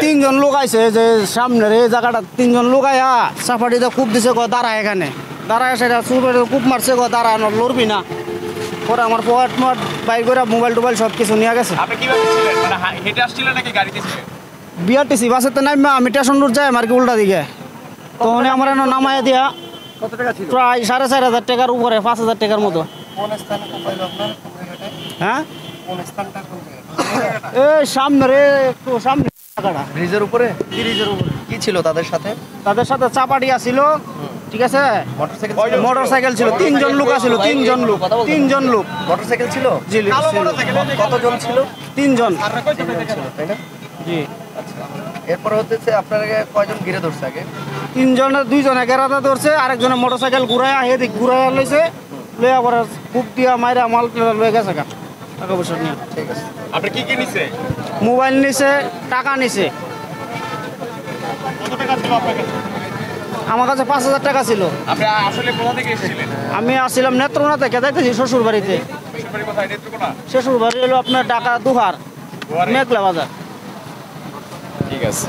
তিনজন লোক আইছে যে সামনের এই জায়গাটা তিনজন লোক আয়া সাফারিতে কূপ দিছে গো দাঁড়া এখানে দাঁড়ায় সেটা কূপ মারছে গো দাঁড়া লড়বি না পরে আমার পকেট মাঠ বাইর করে মোবাইল টোবাইল সব কিছু নিয়ে গেছে। বিআরটিসি বাসেতে নামবে আমি স্টেশন রোড যাই আর কি উল্টা দিকে তখন আমার নামায় দিয়া প্রায় 4,500 টাকার উপরে 5,000 টাকার মতো। হ্যাঁ এই সামনে রে একটু সামনে ব্রিজের উপরে ব্রিজের উপরে কি ছিল তাদের সাথে? তাদের সাথে চাপাটিয়া ছিল, ঠিক আছে, মোটরসাইকেল ছিল, তিনজন লোক আছিল, তিনজন লোক মোটরসাইকেল ছিল। জি কতজন ছিল? তিনজন ছিল তাই না? জি। আচ্ছা, এরপর হচ্ছে আপনাকে কয়জন ঘিরে ধরছে? আগে তিনজনের দুইজনে গেরাতে ধরছে, আরেকজনে মোটরসাইকেল ঘুরাইয়া এদিক ঘুরাইয়া লইছে, লইয়া পরে কূপ দিয়া মাইরা মাল লয়ে গেছে টাকা পয়সা নিয়ে। ঠিক আছে। আপনি কি কি নিছে? মোবাইল নিছে, টাকা নিছে। কত টাকা ছিল আপনার কাছে? আমার কাছে 5,000 টাকা ছিল। আপনি আসলে কোথা থেকে এসেছিলেন? আমি আসছিলাম নেত্রকোনা থেকে, যাইতেছি শ্বশুর বাড়িতে। শ্বশুর বাড়ি কোথায়? নেত্রকোনা? শ্বশুর বাড়ি হলো আপনার ঢাকা দুহার মেঘলা বাজার। ঠিক আছে।